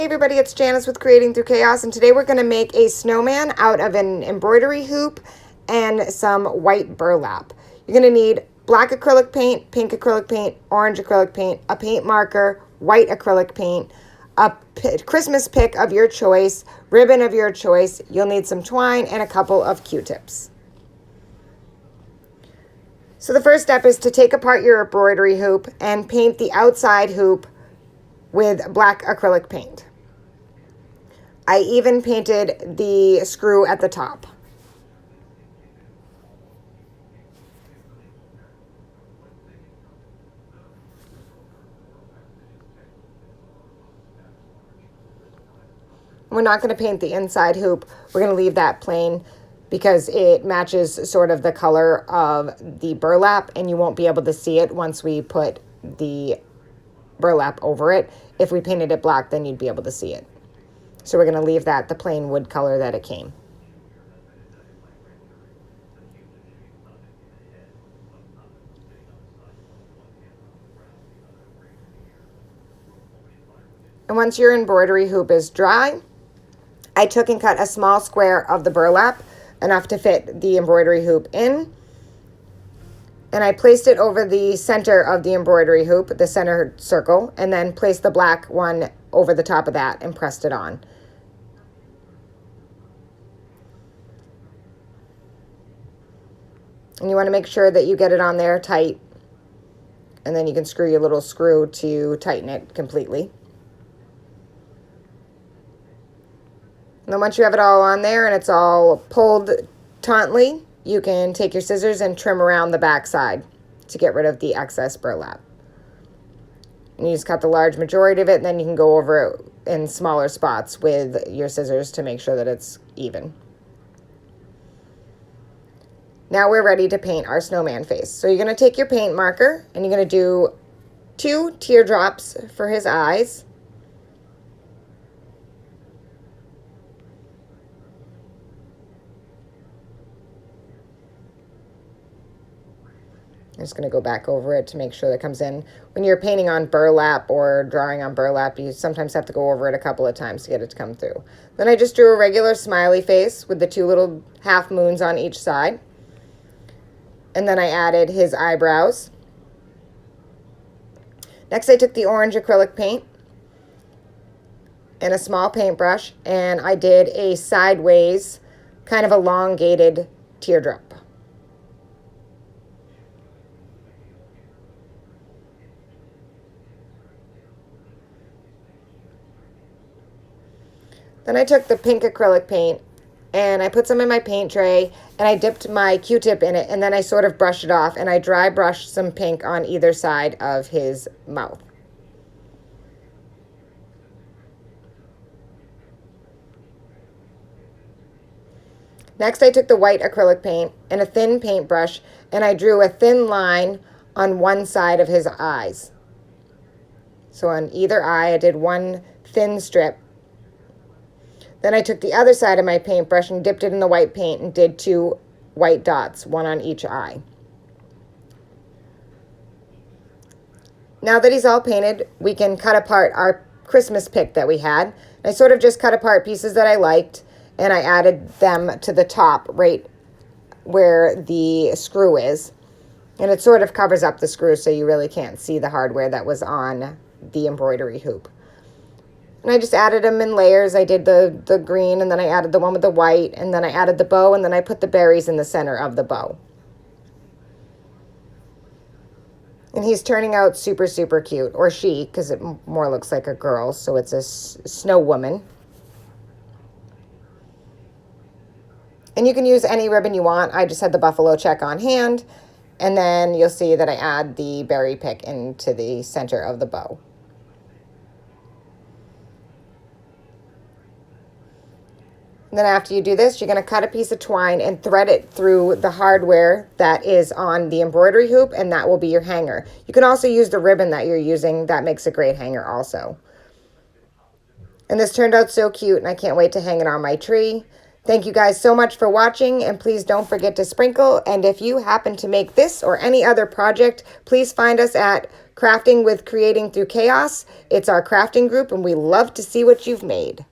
Hey everybody, it's Janice with Creating Through Chaos, and today we're going to make a snowman out of an embroidery hoop and some white burlap. You're going to need black acrylic paint, pink acrylic paint, orange acrylic paint, a paint marker, white acrylic paint, a Christmas pick of your choice, ribbon of your choice. You'll need some twine and a couple of Q-tips. So the first step is to take apart your embroidery hoop and paint the outside hoop with black acrylic paint. I even painted the screw at the top. We're not going to paint the inside hoop. We're going to leave that plain because it matches sort of the color of the burlap, and you won't be able to see it once we put the burlap over it. If we painted it black, then you'd be able to see it. So we're going to leave that the plain wood color that it came. And once your embroidery hoop is dry, I took and cut a small square of the burlap, enough to fit the embroidery hoop in. And I placed it over the center of the embroidery hoop, the center circle, and then placed the black one over the top of that and pressed it on. And you want to make sure that you get it on there tight, and then you can screw your little screw to tighten it completely. And then once you have it all on there and it's all pulled tautly, you can take your scissors and trim around the back side to get rid of the excess burlap. And you just cut the large majority of it, and then you can go over it in smaller spots with your scissors to make sure that it's even. Now we're ready to paint our snowman face. So you're going to take your paint marker and you're going to do 2 teardrops for his eyes. I'm just going to go back over it to make sure that comes in. When you're painting on burlap or drawing on burlap, you sometimes have to go over it a couple of times to get it to come through. Then I just drew a regular smiley face with the 2 little half moons on each side. And then I added his eyebrows. Next, I took the orange acrylic paint and a small paintbrush, and I did a sideways, kind of elongated teardrop. Then I took the pink acrylic paint and I put some in my paint tray, and I dipped my Q-tip in it, and then I sort of brushed it off, and I dry brushed some pink on either side of his mouth. Next, I took the white acrylic paint and a thin paintbrush, and I drew a thin line on one side of his eyes. So on either eye, I did one thin strip. Then I took the other side of my paintbrush and dipped it in the white paint and did 2 white dots, one on each eye. Now that he's all painted, we can cut apart our Christmas pick that we had. I sort of just cut apart pieces that I liked, and I added them to the top right where the screw is. And it sort of covers up the screw so you really can't see the hardware that was on the embroidery hoop. And I just added them in layers. I did the green, and then I added the one with the white, and then I added the bow, and then I put the berries in the center of the bow. And he's turning out super, super cute, or she, because it more looks like a girl, so it's a snow woman. And you can use any ribbon you want. I just had the buffalo check on hand, and then you'll see that I add the berry pick into the center of the bow. And then after you do this, you're going to cut a piece of twine and thread it through the hardware that is on the embroidery hoop, and that will be your hanger. You can also use the ribbon that you're using. That makes a great hanger also. And this turned out so cute, and I can't wait to hang it on my tree. Thank you guys so much for watching, and please don't forget to sprinkle. And if you happen to make this or any other project, please find us at Crafting with Creating Through Chaos. It's our crafting group, and we love to see what you've made.